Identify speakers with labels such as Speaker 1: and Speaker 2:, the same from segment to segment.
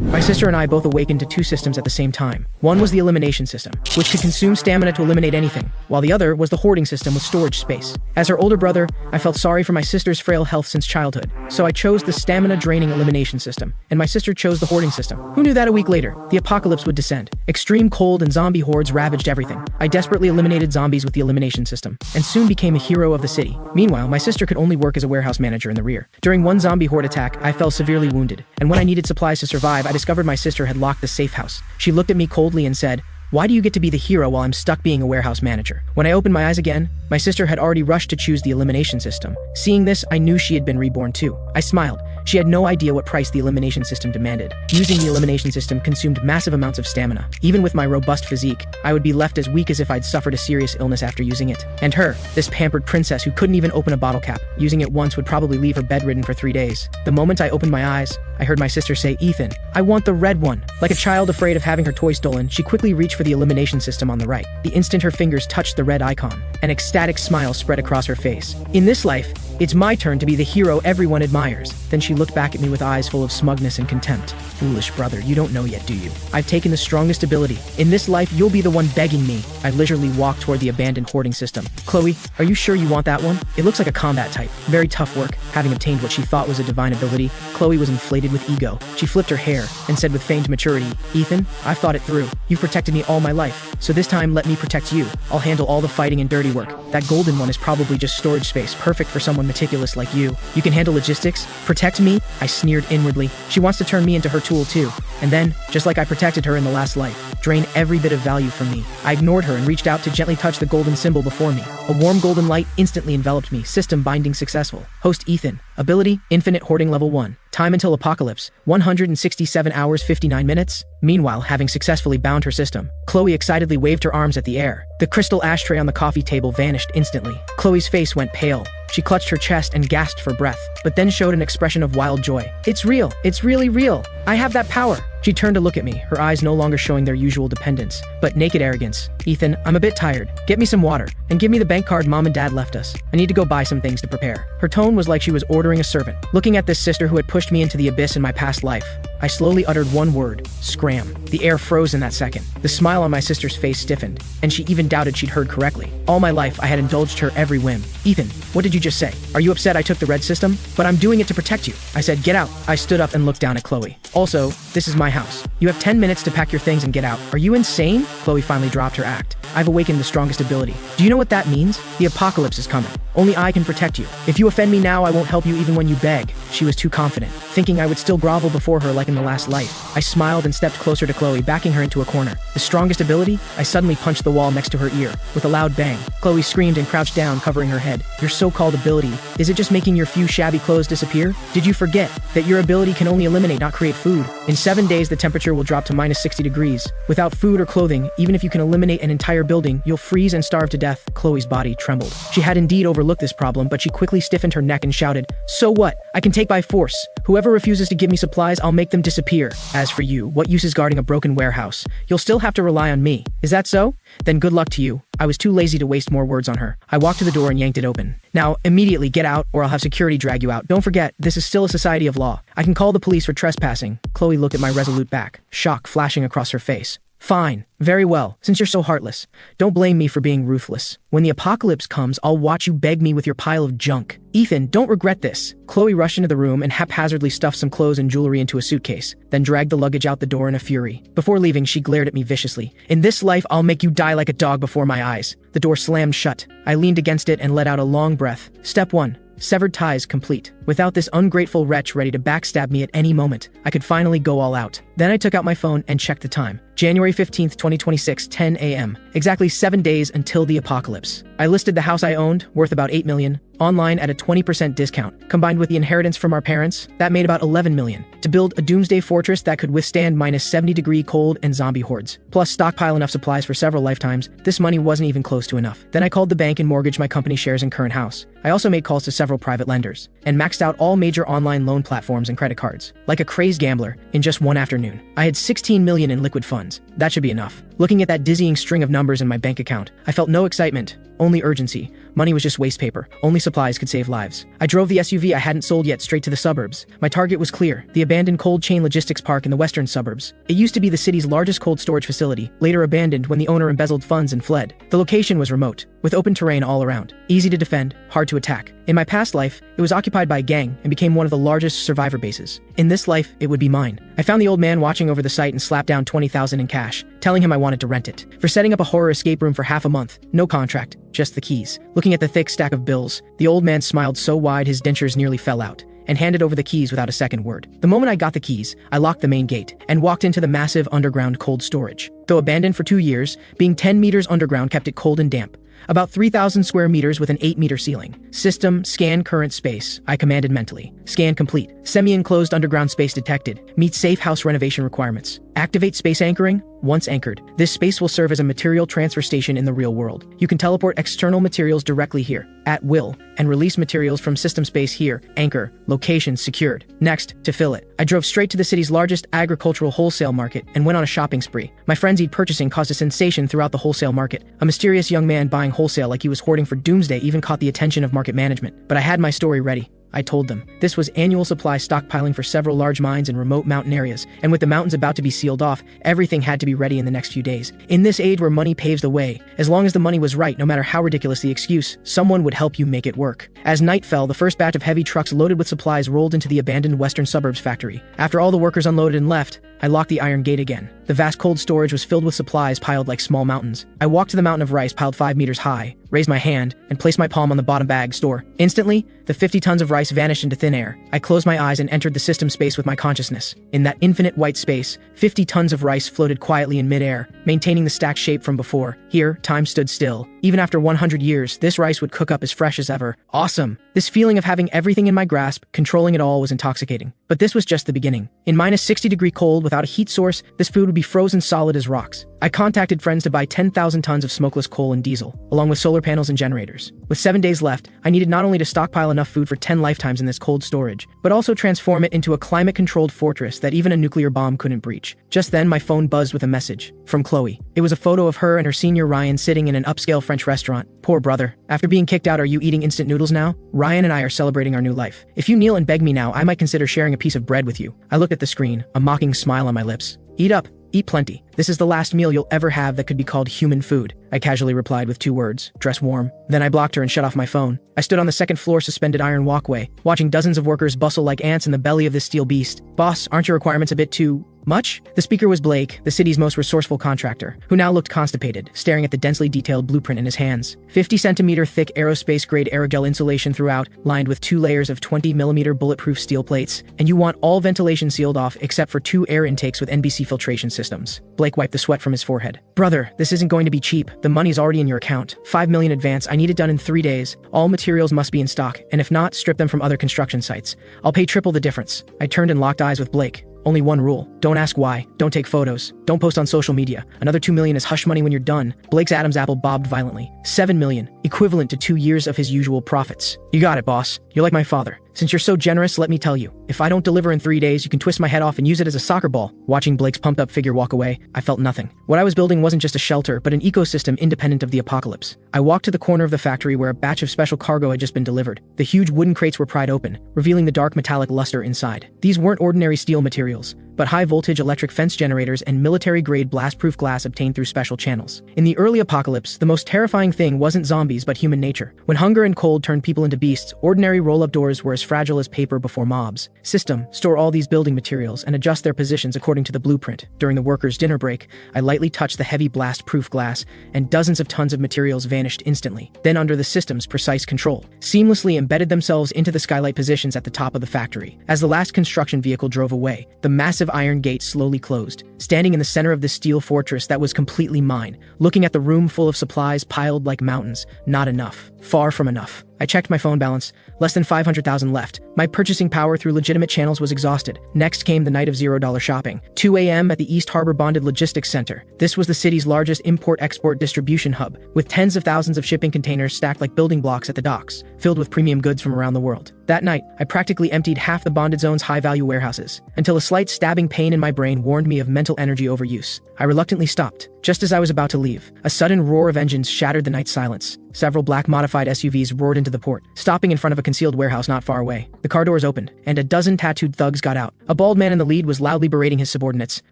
Speaker 1: My sister and I both awakened to two systems at the same time. One was the elimination system, which could consume stamina to eliminate anything, while the other was the hoarding system with storage space. As her older brother, I felt sorry for my sister's frail health since childhood, so I chose the stamina-draining elimination system, and my sister chose the hoarding system. Who knew that a week later, the apocalypse would descend? Extreme cold and zombie hordes ravaged everything. I desperately eliminated zombies with the elimination system, and soon became a hero of the city. Meanwhile, my sister could only work as a warehouse manager in the rear. During one zombie horde attack, I fell severely wounded, and when I needed supplies to survive, I discovered my sister had locked the safe house. She looked at me coldly and said, "Why do you get to be the hero while I'm stuck being a warehouse manager?" When I opened my eyes again, my sister had already rushed to choose the elimination system. Seeing this, I knew she had been reborn too. I smiled. She had no idea what price the elimination system demanded. Using the elimination system consumed massive amounts of stamina. Even with my robust physique, I would be left as weak as if I'd suffered a serious illness after using it. And her, this pampered princess who couldn't even open a bottle cap, using it once would probably leave her bedridden for 3 days. The moment I opened my eyes, I heard my sister say, "Ethan, I want the red one." Like a child afraid of having her toy stolen, she quickly reached for the elimination system on the right. The instant her fingers touched the red icon, an ecstatic smile spread across her face. "In this life, it's my turn to be the hero everyone admires." Then she looked back at me with eyes full of smugness and contempt. "Foolish brother, you don't know yet, do you? I've taken the strongest ability. In this life, you'll be the one begging me." I leisurely walked toward the abandoned hoarding system. "Chloe, are you sure you want that one? It looks like a combat type. Very tough work." Having obtained what she thought was a divine ability, Chloe was inflated with ego. She flipped her hair and said with feigned maturity, "Ethan, I've thought it through. You've protected me all my life, so this time let me protect you. I'll handle all the fighting and dirty work. That golden one is probably just storage space, perfect for someone meticulous like you. You can handle logistics? Protect me?" I sneered inwardly. She wants to turn me into her tool too. And then, just like I protected her in the last life, drain every bit of value from me. I ignored her and reached out to gently touch the golden symbol before me. A warm golden light instantly enveloped me. System binding successful. Host Ethan. Ability, Infinite Hoarding Level 1. Time until apocalypse, 167 hours 59 minutes. Meanwhile, having successfully bound her system, Chloe excitedly waved her arms at the air. The crystal ashtray on the coffee table vanished instantly. Chloe's face went pale. She clutched her chest and gasped for breath, but then showed an expression of wild joy. "It's real. It's really real. I have that power." She turned to look at me, her eyes no longer showing their usual dependence, but naked arrogance. "Ethan, I'm a bit tired. Get me some water, and give me the bank card Mom and Dad left us. I need to go buy some things to prepare." Her tone was like she was ordering a servant. Looking at this sister who had pushed me into the abyss in my past life, I slowly uttered one word: scram. The air froze in that second. The smile on my sister's face stiffened, and she even doubted she'd heard correctly. All my life, I had indulged her every whim. "Ethan, what did you just say? Are you upset I took the red system? But I'm doing it to protect you." I said, "Get out." I stood up and looked down at Chloe. "Also, this is my house. You have 10 minutes to pack your things and get out." "Are you insane?" Chloe finally dropped her act. "I've awakened the strongest ability. Do you know what that means? The apocalypse is coming. Only I can protect you. If you offend me now, I won't help you even when you beg." She was too confident, thinking I would still grovel before her like in the last life. I smiled and stepped closer to Chloe, backing her into a corner. "The strongest ability?" I suddenly punched the wall next to her ear. With a loud bang, Chloe screamed and crouched down, covering her head. "Your so-called ability, is it just making your few shabby clothes disappear? Did you forget that your ability can only eliminate, not create food? In 7 days, the temperature will drop to minus 60 degrees. Without food or clothing, even if you can eliminate an entire building, you'll freeze and starve to death." Chloe's body trembled. She had indeed overlooked this problem, but she quickly stiffened her neck and shouted, "So what? I can take by force. Whoever refuses to give me supplies, I'll make them disappear. As for you, what use is guarding a broken warehouse? You'll still have to rely on me. Is that so? Then good luck to you." I was too lazy to waste more words on her. I walked to the door and yanked it open. "Now, immediately get out, or I'll have security drag you out. Don't forget, this is still a society of law. I can call the police for trespassing." Chloe looked at my resolute back, shock flashing across her face. "Fine. Very well. Since you're so heartless, don't blame me for being ruthless. When the apocalypse comes, I'll watch you beg me with your pile of junk. Ethan, don't regret this." Chloe rushed into the room and haphazardly stuffed some clothes and jewelry into a suitcase, then dragged the luggage out the door in a fury. Before leaving, she glared at me viciously. "In this life, I'll make you die like a dog before my eyes." The door slammed shut. I leaned against it and let out a long breath. Step 1. Severed ties complete. Without this ungrateful wretch ready to backstab me at any moment, I could finally go all out. Then I took out my phone and checked the time. January 15th, 2026, 10 a.m. Exactly 7 days until the apocalypse. I listed the house I owned, worth about $8 million, online at a 20% discount. Combined with the inheritance from our parents, that made about $11 million. To build a doomsday fortress that could withstand minus 70-degree cold and zombie hordes, plus stockpile enough supplies for several lifetimes, this money wasn't even close to enough. Then I called the bank and mortgaged my company shares and current house. I also made calls to several private lenders, and maxed out all major online loan platforms and credit cards. Like a crazed gambler, in just one afternoon, I had $16 million in liquid funds. That should be enough. Looking at that dizzying string of numbers in my bank account, I felt no excitement, only urgency. Money was just waste paper. Only supplies could save lives. I drove the SUV I hadn't sold yet straight to the suburbs. My target was clear, the abandoned cold chain logistics park in the western suburbs. It used to be the city's largest cold storage facility, later abandoned when the owner embezzled funds and fled. The location was remote, with open terrain all around. Easy to defend, hard to attack. In my past life, it was occupied by a gang and became one of the largest survivor bases. In this life, it would be mine. I found the old man watching over the site and slapped down $20,000 in cash, telling him I wanted to rent it. For setting up a horror escape room for half a month. No contract, just the keys. Looking at the thick stack of bills, the old man smiled so wide his dentures nearly fell out, and handed over the keys without a second word. The moment I got the keys, I locked the main gate and walked into the massive underground cold storage. Though abandoned for 2 years, being 10 meters underground kept it cold and damp. About 3,000 square meters with an 8-meter ceiling. System, scan current space, I commanded mentally. Scan complete. Semi-enclosed underground space detected. Meet safe house renovation requirements. Activate space anchoring. Once anchored, this space will serve as a material transfer station in the real world. You can teleport external materials directly here, at will, and release materials from system space here. Anchor. Location secured. Next, to fill it, I drove straight to the city's largest agricultural wholesale market and went on a shopping spree. My frenzied purchasing caused a sensation throughout the wholesale market. A mysterious young man buying wholesale like he was hoarding for doomsday even caught the attention of market management. But I had my story ready. I told them. This was annual supply stockpiling for several large mines in remote mountain areas, and with the mountains about to be sealed off, everything had to be ready in the next few days. In this age where money paves the way, as long as the money was right, no matter how ridiculous the excuse, someone would help you make it work. As night fell, the first batch of heavy trucks loaded with supplies rolled into the abandoned western suburbs factory. After all the workers unloaded and left, I locked the iron gate again. The vast cold storage was filled with supplies piled like small mountains. I walked to the mountain of rice piled 5 meters high, raised my hand, and placed my palm on the bottom bag store. Instantly, the 50 tons of rice vanished into thin air. I closed my eyes and entered the system space with my consciousness. In that infinite white space, 50 tons of rice floated quietly in midair, maintaining the stacked shape from before. Here, time stood still. Even after 100 years, this rice would cook up as fresh as ever. Awesome! This feeling of having everything in my grasp, controlling it all, was intoxicating. But this was just the beginning. In minus 60-degree cold without a heat source, this food would be frozen solid as rocks. I contacted friends to buy 10,000 tons of smokeless coal and diesel, along with solar panels and generators. With 7 days left, I needed not only to stockpile enough food for 10 lifetimes in this cold storage, but also transform it into a climate-controlled fortress that even a nuclear bomb couldn't breach. Just then, my phone buzzed with a message from Chloe. It was a photo of her and her senior Ryan sitting in an upscale French restaurant. Poor brother. After being kicked out, are you eating instant noodles now? Ryan and I are celebrating our new life. If you kneel and beg me now, I might consider sharing a piece of bread with you. I looked at the screen, a mocking smile on my lips. Eat up. Eat plenty. This is the last meal you'll ever have that could be called human food. I casually replied with 2 words, dress warm. Then I blocked her and shut off my phone. I stood on the second floor suspended iron walkway, watching dozens of workers bustle like ants in the belly of this steel beast. Boss, aren't your requirements a bit too much? The speaker was Blake, the city's most resourceful contractor, who now looked constipated, staring at the densely detailed blueprint in his hands. 50-centimeter thick aerospace-grade aerogel insulation throughout, lined with 2 layers of 20-millimeter bulletproof steel plates, and you want all ventilation sealed off except for 2 air intakes with NBC filtration systems. Blake wiped the sweat from his forehead. Brother, this isn't going to be cheap. The money's already in your account. $5 million advance. I need it done in 3 days. All materials must be in stock, and if not, strip them from other construction sites. I'll pay triple the difference. I turned and locked eyes with Blake. Only one rule. Don't ask why. Don't take photos. Don't post on social media. Another $2 million is hush money when you're done. Blake's Adam's apple bobbed violently. $7 million, equivalent to 2 years of his usual profits. You got it, boss. You're like my father. Since you're so generous, let me tell you, if I don't deliver in 3 days, you can twist my head off and use it as a soccer ball. Watching Blake's pumped-up figure walk away, I felt nothing. What I was building wasn't just a shelter, but an ecosystem independent of the apocalypse. I walked to the corner of the factory where a batch of special cargo had just been delivered. The huge wooden crates were pried open, revealing the dark metallic luster inside. These weren't ordinary steel materials, but high-voltage electric fence generators and military-grade blast-proof glass obtained through special channels. In the early apocalypse, the most terrifying thing wasn't zombies but human nature. When hunger and cold turned people into beasts, ordinary roll-up doors were as fragile as paper before mobs. System, store all these building materials and adjust their positions according to the blueprint. During the workers' dinner break, I lightly touched the heavy blast-proof glass, and dozens of tons of materials vanished instantly. Then under the system's precise control, seamlessly embedded themselves into the skylight positions at the top of the factory. As the last construction vehicle drove away, the massive iron gate slowly closed. Standing in the center of this steel fortress that was completely mine, looking at the room full of supplies piled like mountains, not enough. Far from enough. I checked my phone balance. Less than 500,000 left. My purchasing power through legitimate channels was exhausted. Next came the night of $0 shopping. 2 a.m. at the East Harbor Bonded Logistics Center. This was the city's largest import-export distribution hub, with tens of thousands of shipping containers stacked like building blocks at the docks, filled with premium goods from around the world. That night, I practically emptied half the bonded zone's high-value warehouses, until a slight stabbing pain in my brain warned me of mental energy overuse. I reluctantly stopped. Just as I was about to leave, a sudden roar of engines shattered the night silence. several black modified SUVs roared into the port, stopping in front of a concealed warehouse not far away. The car doors opened, and a dozen tattooed thugs got out. A bald man in the lead was loudly berating his subordinates.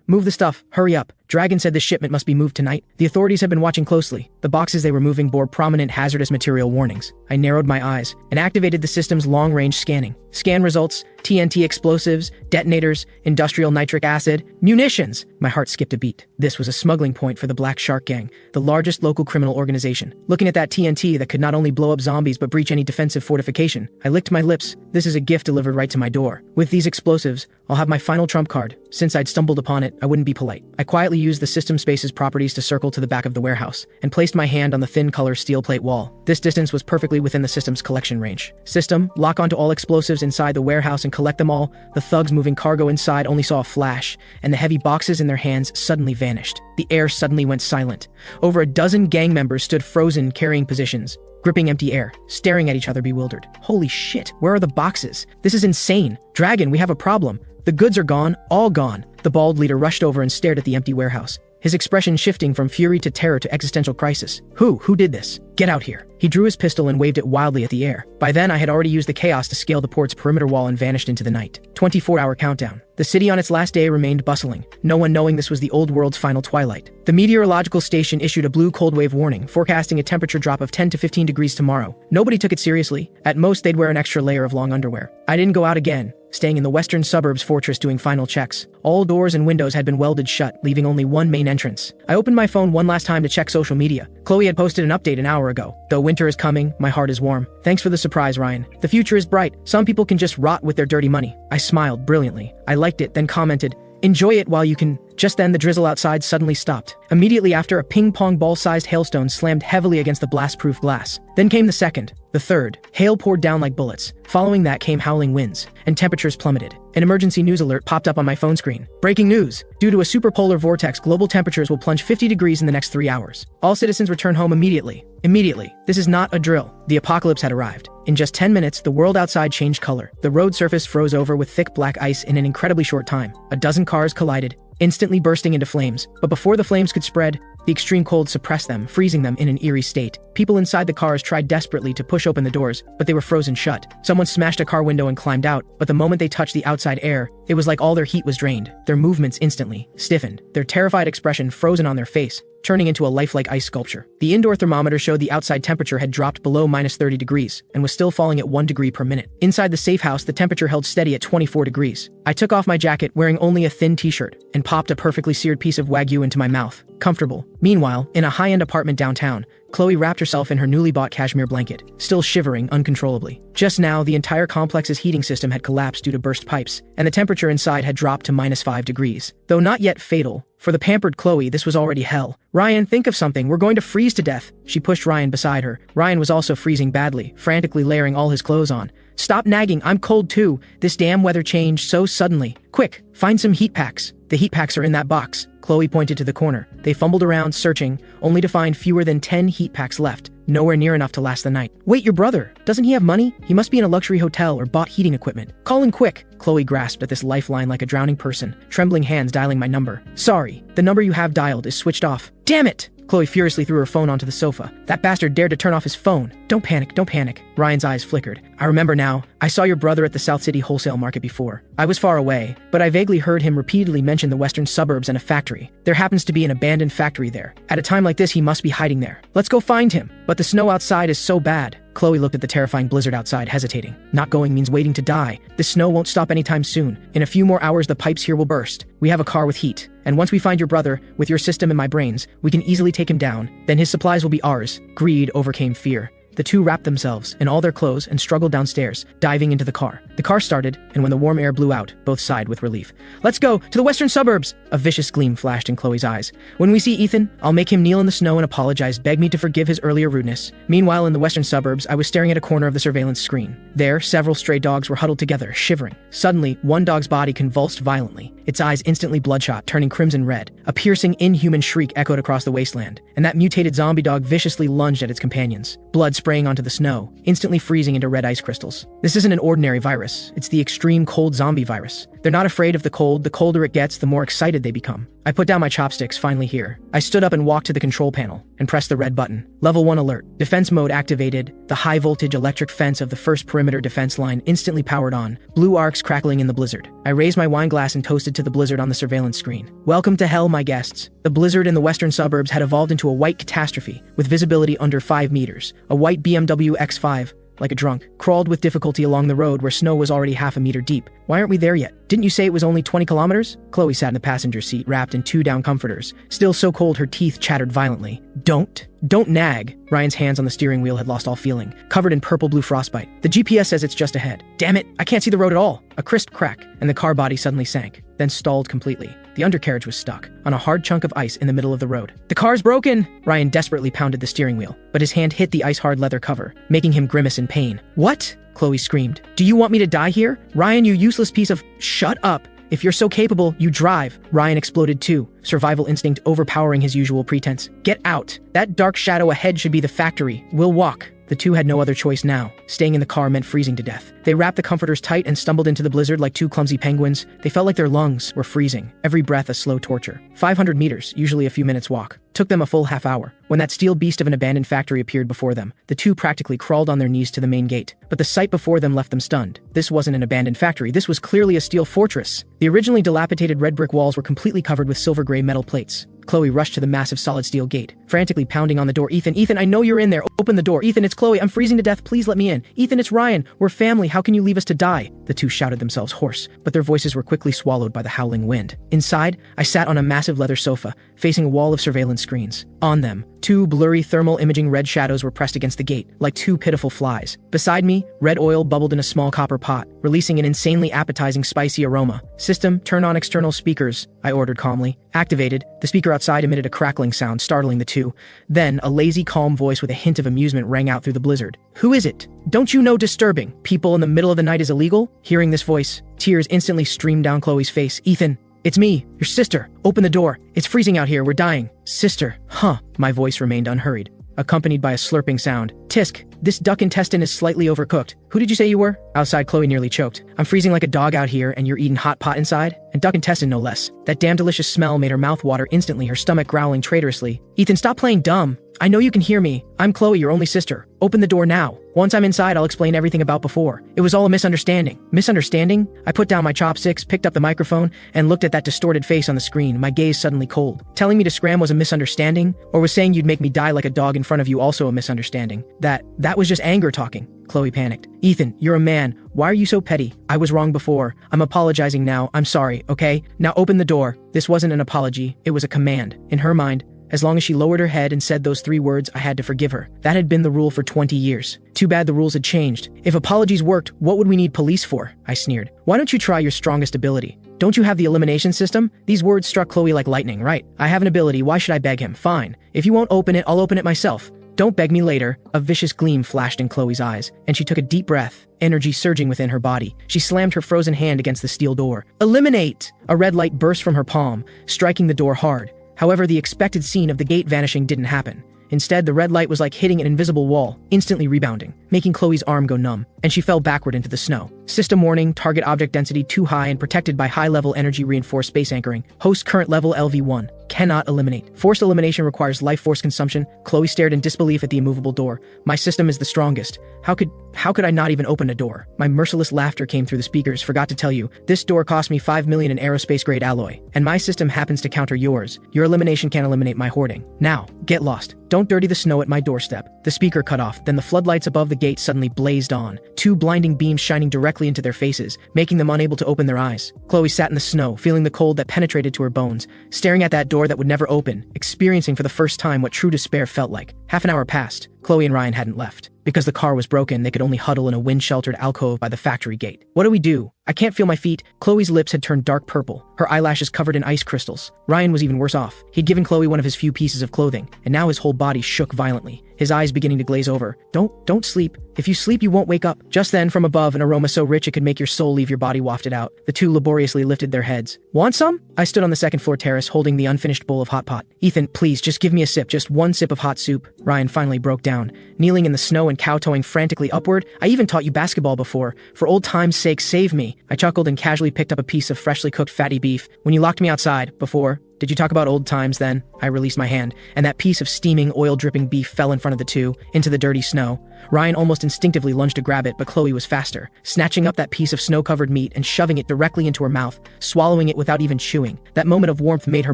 Speaker 1: "Move the stuff, hurry up. Dragon said this shipment must be moved tonight." The authorities had been watching closely. The boxes they were moving bore prominent hazardous material warnings. I narrowed my eyes and activated the system's long-range scanning. Scan results: TNT explosives, detonators, industrial nitric acid, munitions. My heart skipped a beat. This was a smuggling point for the Black Shark Gang, the largest local criminal organization. Looking at that TNT that could not only blow up zombies but breach any defensive fortification, I licked my lips. This is a gift delivered right to my door. With these explosives, I'll have my final trump card. Since I'd stumbled upon it, I wouldn't be polite. I quietly used the system space's properties to circle to the back of the warehouse, and placed my hand on the thin color steel plate wall. This distance was perfectly within the system's collection range. System, lock onto all explosives inside the warehouse and collect them all. The thugs moving cargo inside only saw a flash, and the heavy boxes in their hands suddenly vanished. The air suddenly went silent. Over a dozen gang members stood frozen, carrying positions, gripping empty air, staring at each other bewildered. Holy shit, where are the boxes? This is insane. Dragon, we have a problem. The goods are gone, all gone. The bald leader rushed over and stared at the empty warehouse, his expression shifting from fury to terror to existential crisis. Who did this? Get out here. He drew his pistol and waved it wildly at the air. By then, I had already used the chaos to scale the port's perimeter wall and vanished into the night. 24-hour countdown. The city on its last day remained bustling, no one knowing this was the old world's final twilight. The meteorological station issued a blue cold wave warning, forecasting a temperature drop of 10 to 15 degrees tomorrow. Nobody took it seriously. At most, they'd wear an extra layer of long underwear. I didn't go out again, staying in the western suburbs fortress doing final checks. All doors and windows had been welded shut, leaving only one main entrance. I opened my phone one last time to check social media. Chloe had posted an update an hour ago. Though winter is coming, my heart is warm. Thanks for the surprise, Ryan. The future is bright. Some people can just rot with their dirty money. I smiled brilliantly. I liked it, then commented, "Enjoy it while you can." Just then, the drizzle outside suddenly stopped. Immediately after, a ping-pong ball-sized hailstone slammed heavily against the blast-proof glass. Then came the second, the third. Hail poured down like bullets. Following that came howling winds, and temperatures plummeted. An emergency news alert popped up on my phone screen. Breaking news! Due to a superpolar vortex, global temperatures will plunge 50 degrees in the next 3 hours. All citizens return home immediately. Immediately. This is not a drill. The apocalypse had arrived. In just 10 minutes, the world outside changed color. The road surface froze over with thick black ice in an incredibly short time. A dozen cars collided, instantly bursting into flames. But before the flames could spread, the extreme cold suppressed them, freezing them in an eerie state. People inside the cars tried desperately to push open the doors, but they were frozen shut. Someone smashed a car window and climbed out, but the moment they touched the outside air, it was like all their heat was drained. Their movements instantly stiffened, their terrified expression frozen on their face, turning into a lifelike ice sculpture. The indoor thermometer showed the outside temperature had dropped below minus 30 degrees and was still falling at 1 degree per minute. Inside the safe house, the temperature held steady at 24 degrees. I took off my jacket, wearing only a thin t-shirt, and popped a perfectly seared piece of Wagyu into my mouth. Comfortable. Meanwhile, in a high-end apartment downtown, Chloe wrapped herself in her newly bought cashmere blanket, still shivering uncontrollably. Just now, the entire complex's heating system had collapsed due to burst pipes, and the temperature inside had dropped to minus 5 degrees. Though not yet fatal, for the pampered Chloe, this was already hell. "Ryan, think of something. We're going to freeze to death." She pushed Ryan beside her. Ryan was also freezing badly, frantically layering all his clothes on. "Stop nagging. I'm cold too. This damn weather changed so suddenly. Quick, find some heat packs." "The heat packs are in that box." Chloe pointed to the corner. They fumbled around, searching, only to find fewer than 10 heat packs left, nowhere near enough to last the night. "Wait, your brother? Doesn't he have money? He must be in a luxury hotel or bought heating equipment. Call him quick." Chloe grasped at this lifeline like a drowning person, trembling hands dialing my number. "Sorry, the number you have dialed is switched off." "Damn it!" Chloe furiously threw her phone onto the sofa. "That bastard dared to turn off his phone." Don't panic. Ryan's eyes flickered. "I remember now. I saw your brother at the South City wholesale market before. I was far away, but I vaguely heard him repeatedly mention the western suburbs and a factory. There happens to be an abandoned factory there. At a time like this, he must be hiding there. Let's go find him." "But the snow outside is so bad." Chloe looked at the terrifying blizzard outside, hesitating. "Not going means waiting to die. The snow won't stop anytime soon. In a few more hours, the pipes here will burst. We have a car with heat. And once we find your brother, with your system and my brains, we can easily take him down. Then his supplies will be ours." Greed overcame fear. The two wrapped themselves in all their clothes and struggled downstairs, diving into the car. The car started, and when the warm air blew out, both sighed with relief. "Let's go to the western suburbs!" A vicious gleam flashed in Chloe's eyes. "When we see Ethan, I'll make him kneel in the snow and apologize, beg me to forgive his earlier rudeness." Meanwhile, in the western suburbs, I was staring at a corner of the surveillance screen. There, several stray dogs were huddled together, shivering. Suddenly, one dog's body convulsed violently, its eyes instantly bloodshot, turning crimson red. A piercing, inhuman shriek echoed across the wasteland, and that mutated zombie dog viciously lunged at its companions, blood spraying onto the snow, instantly freezing into red ice crystals. This isn't an ordinary virus. It's the extreme cold zombie virus. They're not afraid of the cold. The colder it gets, the more excited they become. I put down my chopsticks, finally here. I stood up and walked to the control panel and pressed the red button. Level 1 alert. Defense mode activated. The high-voltage electric fence of the first perimeter defense line instantly powered on, blue arcs crackling in the blizzard. I raised my wine glass and toasted to the blizzard on the surveillance screen. Welcome to hell, my guests. The blizzard in the western suburbs had evolved into a white catastrophe, with visibility under 5 meters. A white BMW X5, like a drunk, crawled with difficulty along the road where snow was already half a meter deep. Why aren't we there yet? Didn't you say it was only 20 kilometers? Chloe sat in the passenger seat, wrapped in 2 down comforters. Still so cold her teeth chattered violently. Don't nag. Ryan's hands on the steering wheel had lost all feeling, covered in purple-blue frostbite. The GPS says it's just ahead. Damn it, I can't see the road at all. A crisp crack, and the car body suddenly sank, then stalled completely. The undercarriage was stuck on a hard chunk of ice in the middle of the road. The car's broken! Ryan desperately pounded the steering wheel, but his hand hit the ice-hard leather cover, making him grimace in pain. What? Chloe screamed. Do you want me to die here? Ryan, you useless piece of— Shut up! If you're so capable, you drive. Ryan exploded too, survival instinct overpowering his usual pretense. Get out. That dark shadow ahead should be the factory. We'll walk. The two had no other choice now. Staying in the car meant freezing to death. They wrapped the comforters tight and stumbled into the blizzard like 2 clumsy penguins. They felt like their lungs were freezing, every breath a slow torture. 500 meters, usually a few minutes walk, took them a full half hour. When that steel beast of an abandoned factory appeared before them, the two practically crawled on their knees to the main gate. But the sight before them left them stunned. This wasn't an abandoned factory, this was clearly a steel fortress. The originally dilapidated red brick walls were completely covered with silver-gray metal plates. Chloe rushed to the massive solid steel gate, frantically pounding on the door. Ethan, I know you're in there. Open the door. Ethan, it's Chloe. I'm freezing to death. Please let me in. Ethan, it's Ryan. We're family. How can you leave us to die? The two shouted themselves hoarse, but their voices were quickly swallowed by the howling wind. Inside, I sat on a massive leather sofa, facing a wall of surveillance screens. On them, 2 blurry thermal imaging red shadows were pressed against the gate, like 2 pitiful flies. Beside me, red oil bubbled in a small copper pot, releasing an insanely appetizing spicy aroma. System, turn on external speakers, I ordered calmly. Activated, the speaker outside emitted a crackling sound, startling the two. Then, a lazy, calm voice with a hint of amusement rang out through the blizzard. Who is it? Don't you know disturbing people in the middle of the night is illegal? Hearing this voice, tears instantly streamed down Chloe's face. Ethan, it's me, your sister. Open the door. It's freezing out here. We're dying. Sister. Huh. My voice remained unhurried, accompanied by a slurping sound. Tisk, this duck intestine is slightly overcooked. Who did you say you were? Outside, Chloe nearly choked. I'm freezing like a dog out here, and you're eating hot pot inside? And duck intestine, no less. That damn delicious smell made her mouth water instantly, her stomach growling traitorously. Ethan, stop playing dumb. I know you can hear me. I'm Chloe, your only sister. Open the door now. Once I'm inside, I'll explain everything about before. It was all a misunderstanding. Misunderstanding? I put down my chopsticks, picked up the microphone, and looked at that distorted face on the screen, my gaze suddenly cold. Telling me to scram was a misunderstanding? Or was saying you'd make me die like a dog in front of you also a misunderstanding? That was just anger talking. Chloe panicked. Ethan, you're a man. Why are you so petty? I was wrong before. I'm apologizing now. I'm sorry, okay? Now open the door. This wasn't an apology. It was a command. In her mind, as long as she lowered her head and said those 3 words, I had to forgive her. That had been the rule for 20 years. Too bad the rules had changed. If apologies worked, what would we need police for? I sneered. Why don't you try your strongest ability? Don't you have the elimination system? These words struck Chloe like lightning, right? I have an ability. Why should I beg him? Fine. If you won't open it, I'll open it myself. Don't beg me later. A vicious gleam flashed in Chloe's eyes, and she took a deep breath, energy surging within her body. She slammed her frozen hand against the steel door. Eliminate! A red light burst from her palm, striking the door hard. However, the expected scene of the gate vanishing didn't happen. Instead, the red light was like hitting an invisible wall, instantly rebounding, making Chloe's arm go numb, and she fell backward into the snow. System warning, target object density too high and protected by high-level energy reinforced space anchoring. Host current level LV1. Cannot eliminate. Forced elimination requires life force consumption. Chloe stared in disbelief at the immovable door. My system is the strongest. How could I not even open a door? My merciless laughter came through the speakers. Forgot to tell you, this door cost me $5 million in aerospace-grade alloy, and my system happens to counter yours. Your elimination can't eliminate my hoarding. Now, get lost. Don't dirty the snow at my doorstep. The speaker cut off, then the floodlights above the gate suddenly blazed on, 2 blinding beams shining directly into their faces, making them unable to open their eyes. Chloe sat in the snow, feeling the cold that penetrated to her bones, staring at that door that would never open, experiencing for the first time what true despair felt like. Half an hour passed. Chloe and Ryan hadn't left. Because the car was broken, they could only huddle in a wind-sheltered alcove by the factory gate. What do we do? I can't feel my feet. Chloe's lips had turned dark purple, her eyelashes covered in ice crystals. Ryan was even worse off. He'd given Chloe one of his few pieces of clothing, and now his whole body shook violently, his eyes beginning to glaze over. Don't sleep. If you sleep, you won't wake up. Just then, from above, an aroma so rich it could make your soul leave your body wafted out. The two laboriously lifted their heads. Want some? I stood on the second-floor terrace, holding the unfinished bowl of hot pot. Ethan, please, just give me a sip, just one sip of hot soup. Ryan finally broke down, kneeling in the snow and kowtowing frantically upward. I even taught you basketball before. For old time's sake, save me. I chuckled and casually picked up a piece of freshly cooked fatty beef. When you locked me outside, before, Did you talk about old times then? I released my hand, and that piece of steaming, oil-dripping beef fell in front of the two, into the dirty snow. Ryan almost instinctively lunged to grab it, but Chloe was faster, snatching up that piece of snow-covered meat and shoving it directly into her mouth, swallowing it without even chewing. That moment of warmth made her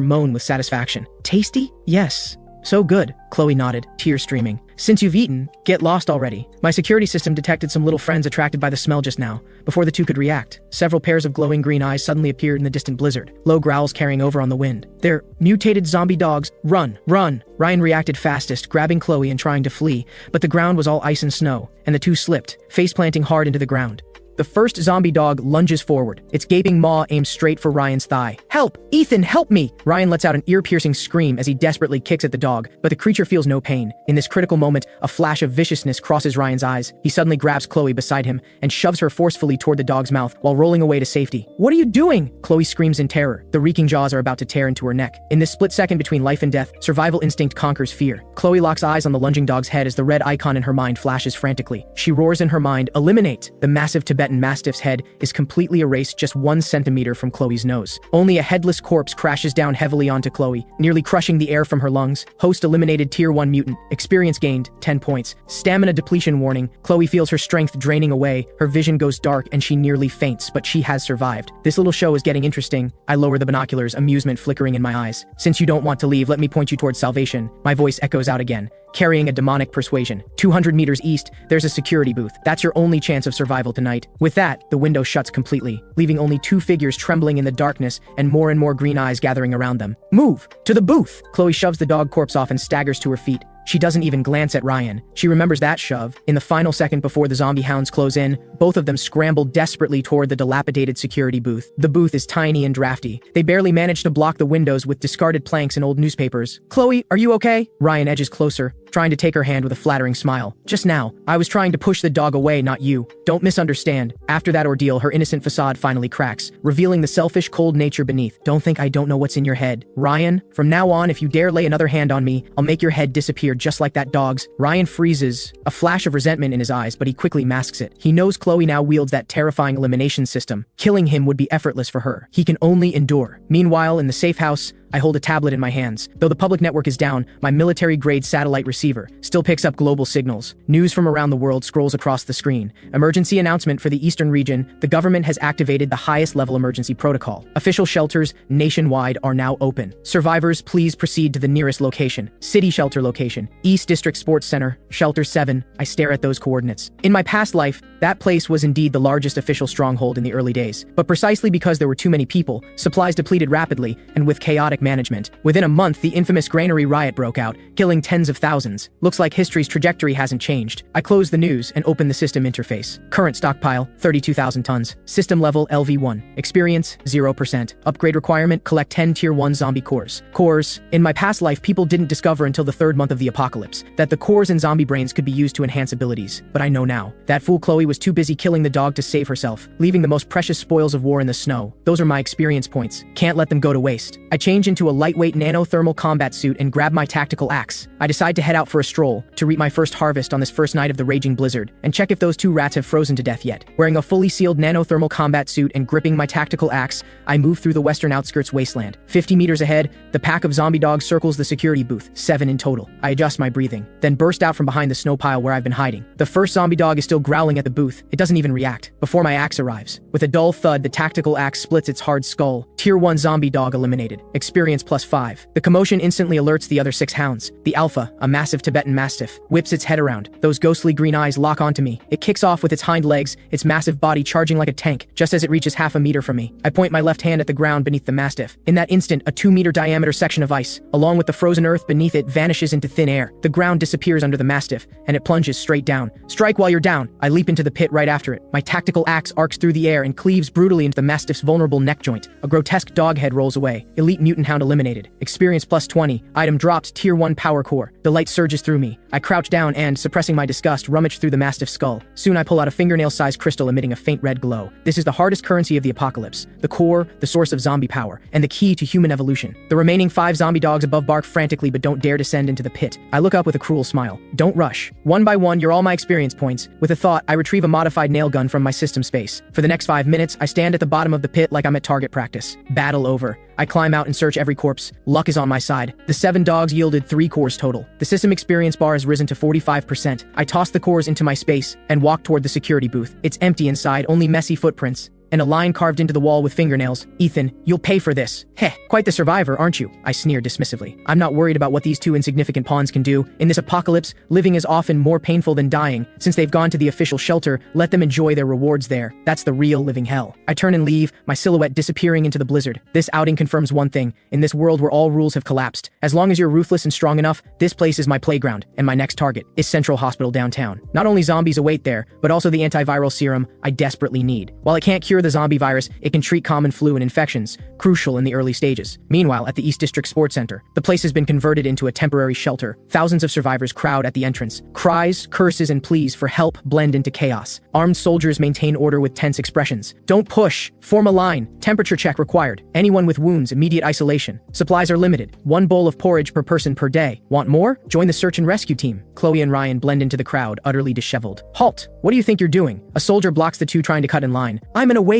Speaker 1: moan with satisfaction. Tasty? Yes. So good, Chloe nodded, tears streaming. Since you've eaten, get lost already. My security system detected some little friends attracted by the smell just now. Before the two could react, several pairs of glowing green eyes suddenly appeared in the distant blizzard, low growls carrying over on the wind. They're mutated zombie dogs. Run, run! Ryan reacted fastest, grabbing Chloe and trying to flee, but the ground was all ice and snow, and the two slipped, face-planting hard into the ground. The first zombie dog lunges forward, its gaping maw aimed straight for Ryan's thigh. Help! Ethan, help me! Ryan lets out an ear-piercing scream as he desperately kicks at the dog, but the creature feels no pain. In this critical moment, a flash of viciousness crosses Ryan's eyes. He suddenly grabs Chloe beside him and shoves her forcefully toward the dog's mouth while rolling away to safety. What are you doing? Chloe screams in terror. The reeking jaws are about to tear into her neck. In this split second between life and death, survival instinct conquers fear. Chloe locks eyes on the lunging dog's head as the red icon in her mind flashes frantically. She roars in her mind, eliminate! The massive Tibetan Mastiff's head is completely erased just 1 centimeter from Chloe's nose. Only a headless corpse crashes down heavily onto Chloe, nearly crushing the air from her lungs. Host eliminated Tier 1 mutant. Experience gained, 10 points. Stamina depletion warning. Chloe feels her strength draining away, her vision goes dark, and she nearly faints, but she has survived. This little show is getting interesting. I lower the binoculars, amusement flickering in my eyes. Since you don't want to leave, let me point you towards salvation. My voice echoes out again, carrying a demonic persuasion. 200 meters east, there's a security booth. That's your only chance of survival tonight. With that, the window shuts completely, leaving only 2 figures trembling in the darkness and more green eyes gathering around them. Move! To the booth! Chloe shoves the dog corpse off and staggers to her feet. She doesn't even glance at Ryan. She remembers that shove. In the final second before the zombie hounds close in, both of them scramble desperately toward the dilapidated security booth. The booth is tiny and drafty. They barely manage to block the windows with discarded planks and old newspapers. Chloe, are you okay? Ryan edges closer, trying to take her hand with a flattering smile. Just now, I was trying to push the dog away, not you. Don't misunderstand. After that ordeal, her innocent facade finally cracks, revealing the selfish, cold nature beneath. Don't think I don't know what's in your head. Ryan, from now on, if you dare lay another hand on me, I'll make your head disappear just like that dog's. Ryan freezes, a flash of resentment in his eyes, but he quickly masks it. He knows Chloe now wields that terrifying elimination system. Killing him would be effortless for her. He can only endure. Meanwhile, in the safe house, I hold a tablet in my hands. Though the public network is down, my military-grade satellite receiver still picks up global signals. News from around the world scrolls across the screen. Emergency announcement for the eastern region. The government has activated the highest-level emergency protocol. Official shelters nationwide are now open. Survivors, please proceed to the nearest location. City shelter location. East District Sports Center. Shelter 7. I stare at those coordinates. In my past life, that place was indeed the largest official stronghold in the early days. But precisely because there were too many people, supplies depleted rapidly, and with chaotic management. Within a month, the infamous granary riot broke out, killing tens of thousands. Looks like history's trajectory hasn't changed. I close the news and open the system interface. Current stockpile, 32,000 tons. System level LV1. Experience, 0%. Upgrade requirement, collect 10 Tier 1 zombie cores. Cores. In my past life, people didn't discover until the 3rd month of the apocalypse that the cores in zombie brains could be used to enhance abilities. But I know now. That fool Chloe was too busy killing the dog to save herself, leaving the most precious spoils of war in the snow. Those are my experience points. Can't let them go to waste. I change into a lightweight nanothermal combat suit and grab my tactical axe. I decide to head out for a stroll, to reap my first harvest on this first night of the raging blizzard, and check if those 2 rats have frozen to death yet. Wearing a fully sealed nanothermal combat suit and gripping my tactical axe, I move through the western outskirts wasteland. 50 meters ahead, the pack of zombie dogs circles the security booth, 7 in total. I adjust my breathing, then burst out from behind the snow pile where I've been hiding. The first zombie dog is still growling at the booth. It doesn't even react, before my axe arrives. With a dull thud, the tactical axe splits its hard skull. Tier 1 zombie dog eliminated. Experience +5. The commotion instantly alerts the other 6 hounds. The alpha, a massive Tibetan Mastiff, whips its head around. Those ghostly green eyes lock onto me. It kicks off with its hind legs, its massive body charging like a tank, just as it reaches half a meter from me. I point my left hand at the ground beneath the Mastiff. In that instant, a 2-meter diameter section of ice, along with the frozen earth beneath it, vanishes into thin air. The ground disappears under the Mastiff, and it plunges straight down. Strike while you're down. I leap into the pit right after it. My tactical axe arcs through the air and cleaves brutally into the Mastiff's vulnerable neck joint. A grotesque dog head rolls away. Elite mutant hound eliminated. Experience +20. Item dropped, Tier 1 power core. The light surges through me. I crouch down and, suppressing my disgust, rummage through the Mastiff's skull. Soon I pull out a fingernail-sized crystal emitting a faint red glow. This is the hardest currency of the apocalypse. The core, the source of zombie power, and the key to human evolution. The remaining 5 zombie dogs above bark frantically but don't dare descend into the pit. I look up with a cruel smile. Don't rush. One by one, you're all my experience points. With a thought, I retrieve a modified nail gun from my system space. For the next 5 minutes, I stand at the bottom of the pit like I'm at target practice. Battle over. I climb out and search every corpse. Luck is on my side. The 7 dogs yielded 3 cores total. The system experience bar has risen to 45%. I toss the cores into my space and walk toward the security booth. It's empty inside, only messy footprints and a line carved into the wall with fingernails. Ethan, you'll pay for this. Heh, quite the survivor, aren't you? I sneer dismissively. I'm not worried about what these 2 insignificant pawns can do. In this apocalypse, living is often more painful than dying. Since they've gone to the official shelter, let them enjoy their rewards there. That's the real living hell. I turn and leave, my silhouette disappearing into the blizzard. This outing confirms one thing. In this world where all rules have collapsed, as long as you're ruthless and strong enough, this place is my playground, and my next target is Central Hospital downtown. Not only zombies await there, but also the antiviral serum I desperately need. While it can't cure the zombie virus, it can treat common flu and infections, crucial in the early stages. Meanwhile, at the East District Sports Center, the place has been converted into a temporary shelter. Thousands of survivors crowd at the entrance. Cries, curses, and pleas for help blend into chaos. Armed soldiers maintain order with tense expressions. Don't push. Form a line. Temperature check required. Anyone with wounds, immediate isolation. Supplies are limited. 1 bowl of porridge per person per day. Want more? Join the search and rescue team. Chloe and Ryan blend into the crowd, utterly disheveled. Halt! What do you think you're doing? A soldier blocks the 2 trying to cut in line. I'm an awakened!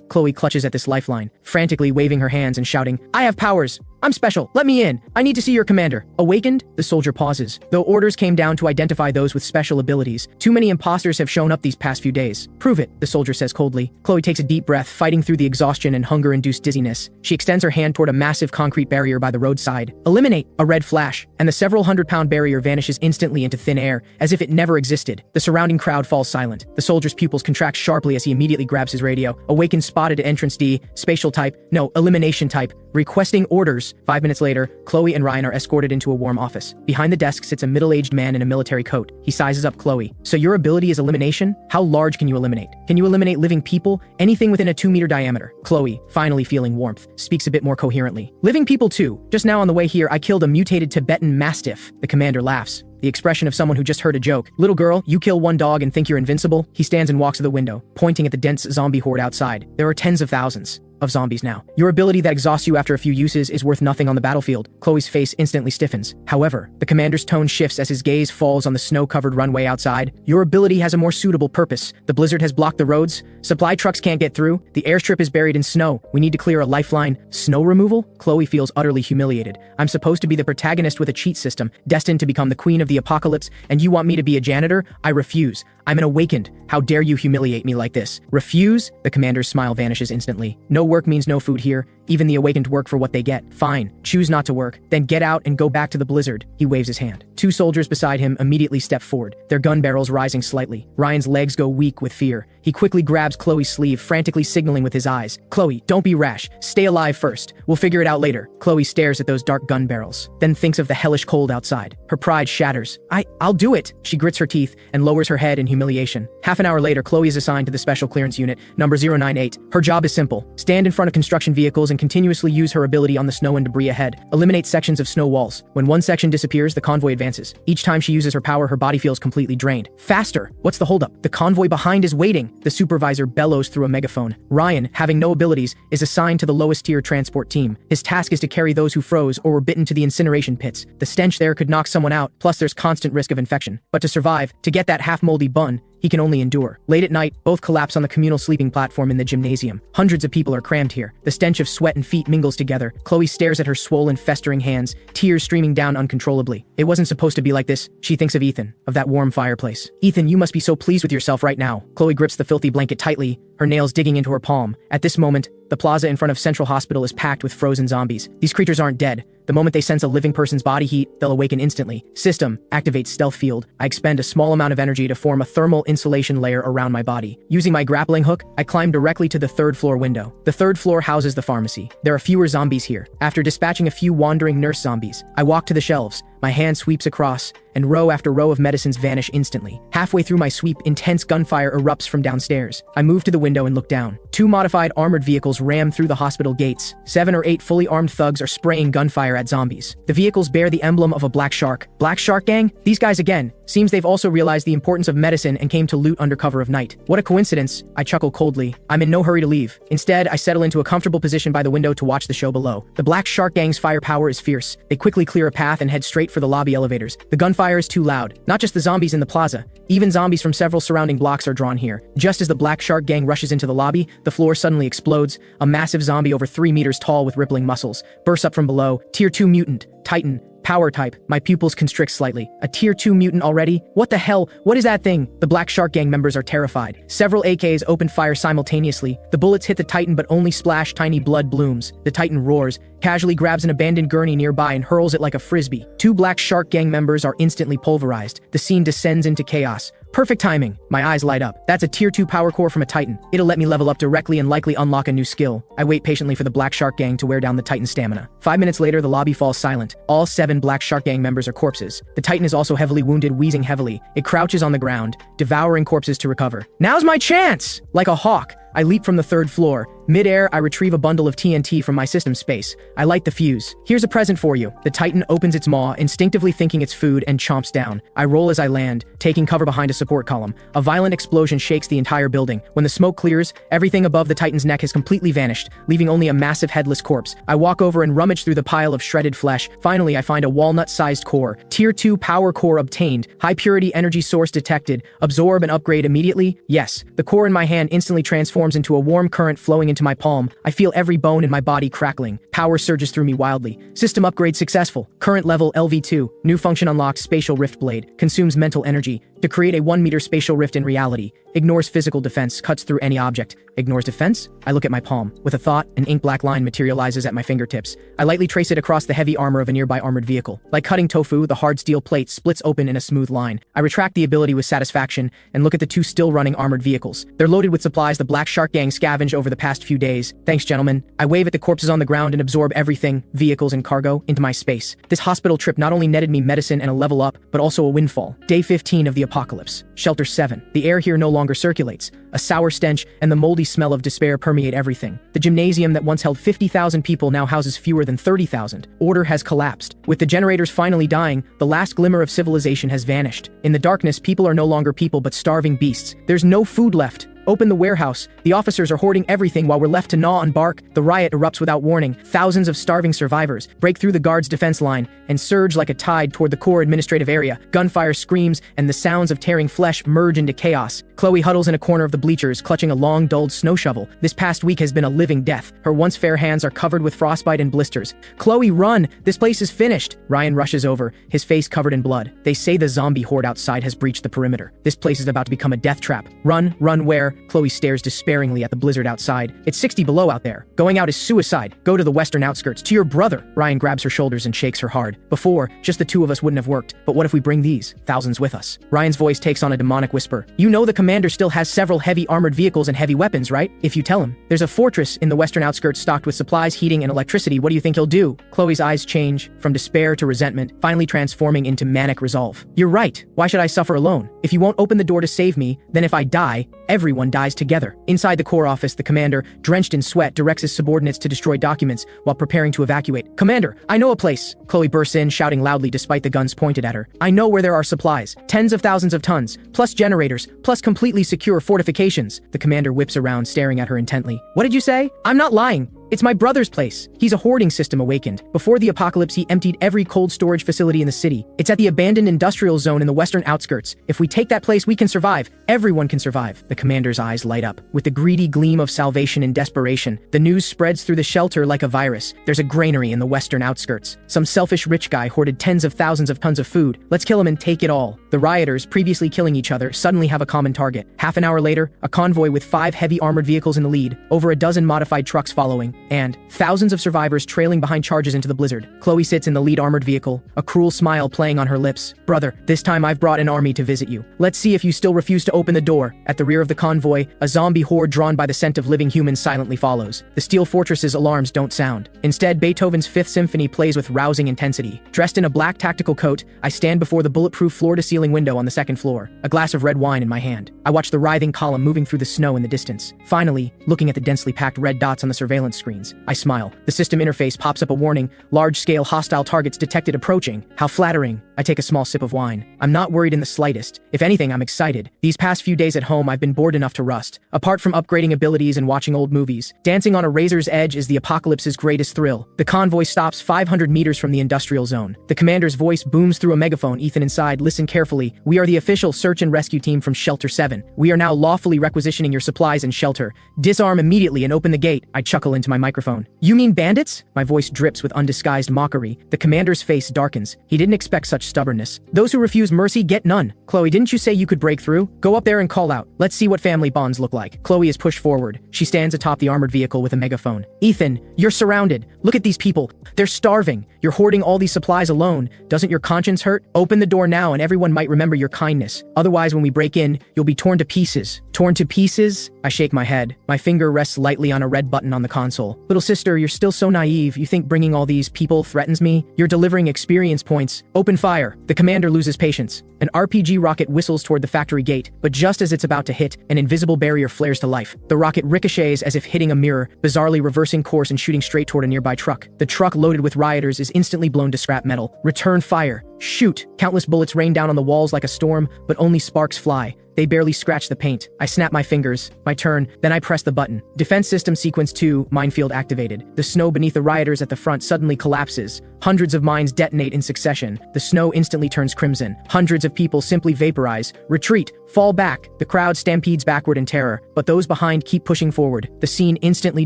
Speaker 1: Chloe clutches at this lifeline, frantically waving her hands and shouting, I have powers! I'm special. Let me in. I need to see your commander. Awakened? The soldier pauses. Though orders came down to identify those with special abilities, too many imposters have shown up these past few days. Prove it, the soldier says coldly. Chloe takes a deep breath, fighting through the exhaustion and hunger-induced dizziness. She extends her hand toward a massive concrete barrier by the roadside. Eliminate! A red flash, and the several hundred-pound barrier vanishes instantly into thin air, as if it never existed. The surrounding crowd falls silent. The soldier's pupils contract sharply as he immediately grabs his radio. Awakened spotted at entrance D, spatial type, no, elimination type, requesting orders. 5 minutes later, Chloe and Ryan are escorted into a warm office. Behind the desk sits a middle-aged man in a military coat. He sizes up Chloe. So your ability is elimination? How large can you eliminate? Can you eliminate living people? Anything within a 2-meter diameter? Chloe, finally feeling warmth, speaks a bit more coherently. Living people too. Just now on the way here, I killed a mutated Tibetan Mastiff. The commander laughs. The expression of someone who just heard a joke. Little girl, you kill 1 dog and think you're invincible? He stands and walks to the window, pointing at the dense zombie horde outside. There are tens of thousands of zombies now. Your ability that exhausts you after a few uses is worth nothing on the battlefield. Chloe's face instantly stiffens. However, the commander's tone shifts as his gaze falls on the snow-covered runway outside. Your ability has a more suitable purpose. The blizzard has blocked the roads. Supply trucks can't get through. The airstrip is buried in snow. We need to clear a lifeline. Snow removal? Chloe feels utterly humiliated. I'm supposed to be the protagonist with a cheat system, destined to become the queen of the apocalypse, and you want me to be a janitor? I refuse. I'm an awakened. How dare you humiliate me like this? Refuse? The commander's smile vanishes instantly. No work means no food here. Even the awakened work for what they get. Fine. Choose not to work. Then get out and go back to the blizzard. He waves his hand. 2 soldiers beside him immediately step forward, their gun barrels rising slightly. Ryan's legs go weak with fear. He quickly grabs Chloe's sleeve, frantically signaling with his eyes. Chloe, don't be rash. Stay alive first. We'll figure it out later. Chloe stares at those dark gun barrels, then thinks of the hellish cold outside. Her pride shatters. I'll do it. She grits her teeth and lowers her head in humiliation. Half an hour later, Chloe is assigned to the Special Clearance Unit, number 098. Her job is simple. Stand in front of construction vehicles and continuously use her ability on the snow and debris ahead. Eliminate sections of snow walls. When one section disappears, the convoy advances. Each time she uses her power, her body feels completely drained. Faster! What's the holdup? The convoy behind is waiting. The supervisor bellows through a megaphone. Ryan, having no abilities, is assigned to the lowest tier transport team. His task is to carry those who froze or were bitten to the incineration pits. The stench there could knock someone out, plus there's constant risk of infection. But to survive, to get that half-moldy bun, he can only endure. Late at night, both collapse on the communal sleeping platform in the gymnasium. Hundreds of people are crammed here. The stench of sweat and feet mingles together. Chloe stares at her swollen, festering hands, tears streaming down uncontrollably. It wasn't supposed to be like this. She thinks of Ethan, of that warm fireplace. Ethan, you must be so pleased with yourself right now. Chloe grips the filthy blanket tightly, her nails digging into her palm. At this moment, the plaza in front of Central Hospital is packed with frozen zombies. These creatures aren't dead. The moment they sense a living person's body heat, they'll awaken instantly. System, activate stealth field. I expend a small amount of energy to form a thermal insulation layer around my body. Using my grappling hook, I climb directly to the 3rd floor window. The 3rd floor houses the pharmacy. There are fewer zombies here. After dispatching a few wandering nurse zombies, I walk to the shelves. My hand sweeps across, and row after row of medicines vanish instantly. Halfway through my sweep, intense gunfire erupts from downstairs. I move to the window and look down. 2 modified armored vehicles ram through the hospital gates. 7 or 8 fully armed thugs are spraying gunfire at zombies. The vehicles bear the emblem of a black shark. Black Shark Gang? These guys again. Seems they've also realized the importance of medicine and came to loot under cover of night. What a coincidence. I chuckle coldly. I'm in no hurry to leave. Instead, I settle into a comfortable position by the window to watch the show below. The Black Shark Gang's firepower is fierce. They quickly clear a path and head straight straight for the lobby elevators. The gunfire is too loud. Not just the zombies in the plaza. Even zombies from several surrounding blocks are drawn here. Just as the Black Shark gang rushes into the lobby, the floor suddenly explodes. A massive zombie over 3 meters tall with rippling muscles bursts up from below. Tier 2 mutant. Titan. Power type. My pupils constrict slightly. A tier 2 mutant already? What the hell? What is that thing? The Black Shark gang members are terrified. Several AKs open fire simultaneously. The bullets hit the Titan but only splash tiny blood blooms. The Titan roars, casually grabs an abandoned gurney nearby and hurls it like a frisbee. 2 Black Shark gang members are instantly pulverized. The scene descends into chaos. Perfect timing. My eyes light up. That's a tier 2 power core from a Titan. It'll let me level up directly and likely unlock a new skill. I wait patiently for the Black Shark gang to wear down the Titan's stamina. 5 minutes later, the lobby falls silent. All 7 Black Shark gang members are corpses. The Titan is also heavily wounded, wheezing heavily. It crouches on the ground, devouring corpses to recover. Now's my chance! Like a hawk, I leap from the 3rd floor. Mid-air, I retrieve a bundle of TNT from my system space. I light the fuse. Here's a present for you. The Titan opens its maw, instinctively thinking it's food, and chomps down. I roll as I land, taking cover behind a support column. A violent explosion shakes the entire building. When the smoke clears, everything above the Titan's neck has completely vanished, leaving only a massive headless corpse. I walk over and rummage through the pile of shredded flesh. Finally, I find a walnut-sized core. Tier 2 power core obtained. High-purity energy source detected. Absorb and upgrade immediately? Yes. The core in my hand instantly transforms into a warm current flowing into my palm. I feel every bone in my body crackling. Power surges through me wildly. System upgrade successful. Current level LV2. New function unlocked. Spatial rift blade. Consumes mental energy to create a 1-meter spatial rift in reality. Ignores physical defense. Cuts through any object. Ignores defense? I look at my palm. With a thought, an ink-black line materializes at my fingertips. I lightly trace it across the heavy armor of a nearby armored vehicle. Like cutting tofu, the hard steel plate splits open in a smooth line. I retract the ability with satisfaction and look at the 2 still-running armored vehicles. They're loaded with supplies the Black Shark gang scavenged over the past few days. Thanks, gentlemen. I wave at the corpses on the ground and absorb everything, vehicles and cargo, into my space. This hospital trip not only netted me medicine and a level up, but also a windfall. Day 15 of the apocalypse. Shelter 7. The air here no longer circulates. A sour stench and the moldy smell of despair permeate everything. The gymnasium that once held 50,000 people now houses fewer than 30,000. Order has collapsed. With the generators finally dying, the last glimmer of civilization has vanished. In the darkness, people are no longer people but starving beasts. There's no food left. Open the warehouse. The officers are hoarding everything while we're left to gnaw and bark. The riot erupts without warning. Thousands of starving survivors break through the guards' defense line and surge like a tide toward the core administrative area. Gunfire screams and the sounds of tearing flesh merge into chaos. Chloe huddles in a corner of the bleachers, clutching a long, dulled snow shovel. This past week has been a living death. Her once fair hands are covered with frostbite and blisters. Chloe, run! This place is finished! Ryan rushes over, his face covered in blood. They say the zombie horde outside has breached the perimeter. This place is about to become a death trap. Run where? Chloe stares despairingly at the blizzard outside. It's 60 below out there. Going out is suicide. Go to the western outskirts, to your brother. Ryan grabs her shoulders and shakes her hard. Before, just the 2 of us wouldn't have worked. But what if we bring these thousands with us? Ryan's voice takes on a demonic whisper. You know the commander still has several heavy armored vehicles and heavy weapons, right? If you tell him. There's a fortress in the western outskirts stocked with supplies, heating, and electricity. What do you think he'll do? Chloe's eyes change from despair to resentment, finally transforming into manic resolve. You're right. Why should I suffer alone? If you won't open the door to save me, then if I die, everyone dies together. Inside the core office, the commander, drenched in sweat, directs his subordinates to destroy documents while preparing to evacuate. Commander, I know a place. Chloe bursts in, shouting loudly despite the guns pointed at her. I know where there are supplies. Tens of thousands of tons, plus generators, plus completely secure fortifications. The commander whips around, staring at her intently. What did you say? I'm not lying. It's my brother's place. He's a hoarding system awakened. Before the apocalypse, he emptied every cold storage facility in the city. It's at the abandoned industrial zone in the western outskirts. If we take that place, we can survive. Everyone can survive. The commander's eyes light up. With the greedy gleam of salvation and desperation, the news spreads through the shelter like a virus. There's a granary in the western outskirts. Some selfish rich guy hoarded tens of thousands of tons of food. Let's kill him and take it all. The rioters, previously killing each other, suddenly have a common target. Half an hour later, a convoy with 5 heavy armored vehicles in the lead, over a dozen modified trucks following, and thousands of survivors trailing behind charges into the blizzard. Chloe sits in the lead armored vehicle, a cruel smile playing on her lips. Brother, this time I've brought an army to visit you. Let's see if you still refuse to open the door. At the rear of the convoy, a zombie horde drawn by the scent of living humans silently follows. The steel fortress's alarms don't sound. Instead, Beethoven's Fifth Symphony plays with rousing intensity. Dressed in a black tactical coat, I stand before the bulletproof floor-to-ceiling window on the second floor, a glass of red wine in my hand. I watch the writhing column moving through the snow in the distance. Finally, looking at the densely packed red dots on the surveillance screen, screens. I smile. The system interface pops up a warning, large-scale hostile targets detected approaching. How flattering. I take a small sip of wine. I'm not worried in the slightest. If anything, I'm excited. These past few days at home, I've been bored enough to rust. Apart from upgrading abilities and watching old movies, dancing on a razor's edge is the apocalypse's greatest thrill. The convoy stops 500 meters from the industrial zone. The commander's voice booms through a megaphone. Ethan inside, listen carefully. We are the official search and rescue team from Shelter 7. We are now lawfully requisitioning your supplies and shelter. Disarm immediately and open the gate. I chuckle into my microphone. You mean bandits? My voice drips with undisguised mockery. The commander's face darkens. He didn't expect such stubbornness. Those who refuse mercy get none. Chloe, didn't you say you could break through? Go up there and call out. Let's see what family bonds look like. Chloe is pushed forward. She stands atop the armored vehicle with a megaphone. Ethan, you're surrounded. Look at these people. They're starving. You're hoarding all these supplies alone. Doesn't your conscience hurt? Open the door now and everyone might remember your kindness. Otherwise, when we break in, you'll be torn to pieces. Torn to pieces? I shake my head. My finger rests lightly on a red button on the console. Little sister, you're still so naive. You think bringing all these people threatens me? You're delivering experience points. Open fire. The commander loses patience. An RPG rocket whistles toward the factory gate, but just as it's about to hit, an invisible barrier flares to life. The rocket ricochets as if hitting a mirror, bizarrely reversing course and shooting straight toward a nearby truck. The truck loaded with rioters is instantly blown to scrap metal. Return fire. Shoot! Countless bullets rain down on the walls like a storm, but only sparks fly. They barely scratch the paint. I snap my fingers. My turn. Then I press the button. Defense System Sequence 2, minefield activated. The snow beneath the rioters at the front suddenly collapses. Hundreds of mines detonate in succession. The snow instantly turns crimson. Hundreds of people simply vaporize. Retreat. Fall back. The crowd stampedes backward in terror, but those behind keep pushing forward. The scene instantly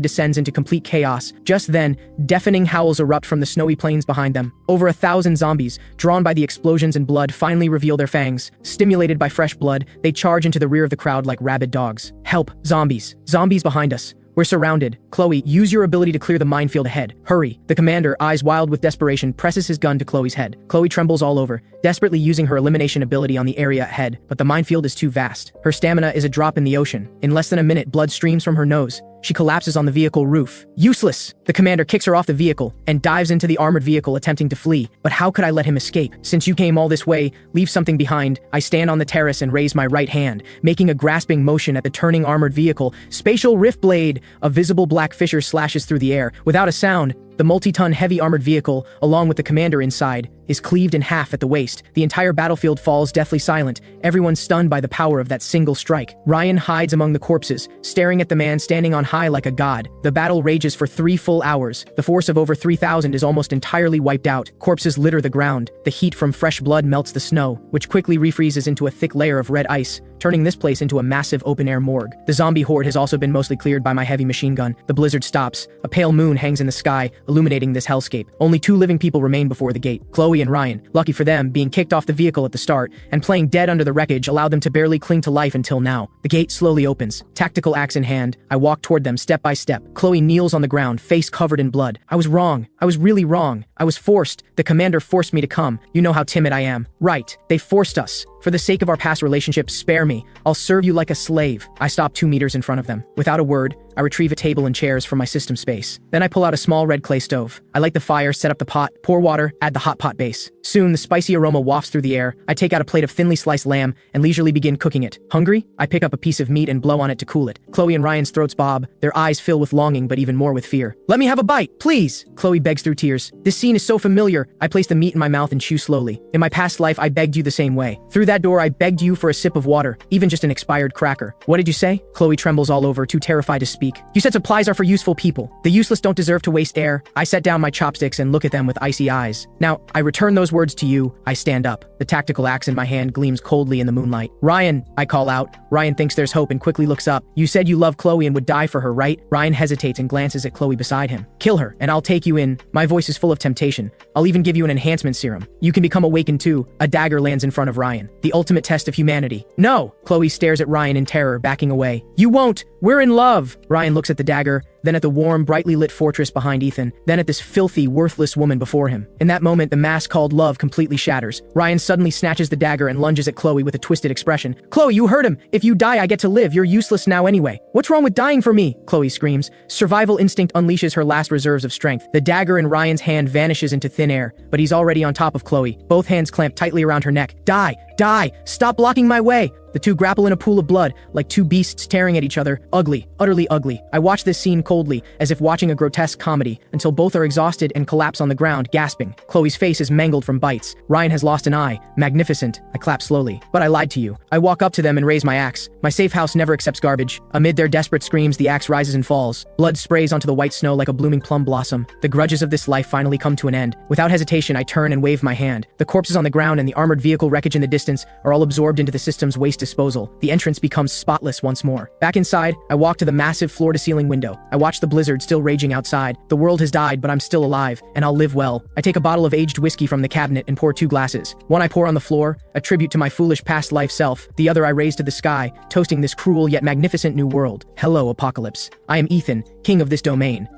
Speaker 1: descends into complete chaos. Just then, deafening howls erupt from the snowy plains behind them. Over 1,000 zombies, drawn by the explosions and blood, finally reveal their fangs. Stimulated by fresh blood, they charge into the rear of the crowd like rabid dogs. Help! Zombies! Zombies behind us! We're surrounded. Chloe, use your ability to clear the minefield ahead. Hurry. The commander, eyes wild with desperation, presses his gun to Chloe's head. Chloe trembles all over, desperately using her elimination ability on the area ahead, but the minefield is too vast. Her stamina is a drop in the ocean. In less than a minute, blood streams from her nose. She collapses on the vehicle roof. Useless! The commander kicks her off the vehicle and dives into the armored vehicle attempting to flee. But how could I let him escape? Since you came all this way, leave something behind. I stand on the terrace and raise my right hand, making a grasping motion at the turning armored vehicle. Spatial rift blade! A visible black fissure slashes through the air. Without a sound, the multi-ton heavy armored vehicle, along with the commander inside, is cleaved in half at the waist. The entire battlefield falls deathly silent, everyone stunned by the power of that single strike. Ryan hides among the corpses, staring at the man standing on high like a god. The battle rages for 3 full hours. The force of over 3,000 is almost entirely wiped out. Corpses litter the ground. The heat from fresh blood melts the snow, which quickly refreezes into a thick layer of red ice, turning this place into a massive open-air morgue. The zombie horde has also been mostly cleared by my heavy machine gun. The blizzard stops. A pale moon hangs in the sky, illuminating this hellscape. Only 2 living people remain before the gate. Chloe and Ryan. Lucky for them, being kicked off the vehicle at the start and playing dead under the wreckage allowed them to barely cling to life until now. The gate slowly opens. Tactical axe in hand, I walk toward them step by step. Chloe kneels on the ground, face covered in blood. I was wrong. I was really wrong. I was forced. The commander forced me to come. You know how timid I am. Right. They forced us. For the sake of our past relationship, spare me. I'll serve you like a slave. I stop 2 meters in front of them. Without a word, I retrieve a table and chairs from my system space. Then I pull out a small red clay stove. I light the fire, set up the pot, pour water, add the hot pot base. Soon, the spicy aroma wafts through the air. I take out a plate of thinly sliced lamb and leisurely begin cooking it. Hungry? I pick up a piece of meat and blow on it to cool it. Chloe and Ryan's throats bob, their eyes fill with longing but even more with fear. Let me have a bite, please! Chloe begs through tears. This scene is so familiar. I place the meat in my mouth and chew slowly. In my past life, I begged you the same way. Through that door, I begged you for a sip of water, even just an expired cracker. What did you say? Chloe trembles all over, too terrified to speak. You said supplies are for useful people. The useless don't deserve to waste air. I set down my chopsticks and look at them with icy eyes. Now, I return those words to you. I stand up. The tactical axe in my hand gleams coldly in the moonlight. Ryan, I call out. Ryan thinks there's hope and quickly looks up. You said you love Chloe and would die for her, right? Ryan hesitates and glances at Chloe beside him. Kill her, and I'll take you in. My voice is full of temptation. I'll even give you an enhancement serum. You can become awakened too. A dagger lands in front of Ryan. The ultimate test of humanity. No! Chloe stares at Ryan in terror, backing away. You won't! We're in love! Ryan looks at the dagger, then at the warm, brightly lit fortress behind Ethan, then at this filthy, worthless woman before him. In that moment, the mask called love completely shatters. Ryan suddenly snatches the dagger and lunges at Chloe with a twisted expression. Chloe, you heard him! If you die, I get to live. You're useless now anyway. What's wrong with dying for me? Chloe screams. Survival instinct unleashes her last reserves of strength. The dagger in Ryan's hand vanishes into thin air, but he's already on top of Chloe, both hands clamped tightly around her neck. Die! Die! Stop blocking my way! The two grapple in a pool of blood, like two beasts tearing at each other. Ugly, utterly ugly. I watch this scene coldly, as if watching a grotesque comedy, until both are exhausted and collapse on the ground, gasping. Chloe's face is mangled from bites. Ryan has lost an eye. Magnificent. I clap slowly. But I lied to you. I walk up to them and raise my axe. My safe house never accepts garbage. Amid their desperate screams, the axe rises and falls. Blood sprays onto the white snow like a blooming plum blossom. The grudges of this life finally come to an end. Without hesitation, I turn and wave my hand. The corpses on the ground and the armored vehicle wreckage in the distance are all absorbed into the system's waste disposal. The entrance becomes spotless once more. Back inside, I walk to the massive floor-to-ceiling window. I watch the blizzard still raging outside. The world has died, but I'm still alive, and I'll live well. I take a bottle of aged whiskey from the cabinet and pour 2 glasses. One I pour on the floor, a tribute to my foolish past life self. The other I raise to the sky, toasting this cruel yet magnificent new world. Hello, Apocalypse. I am Ethan, king of this domain.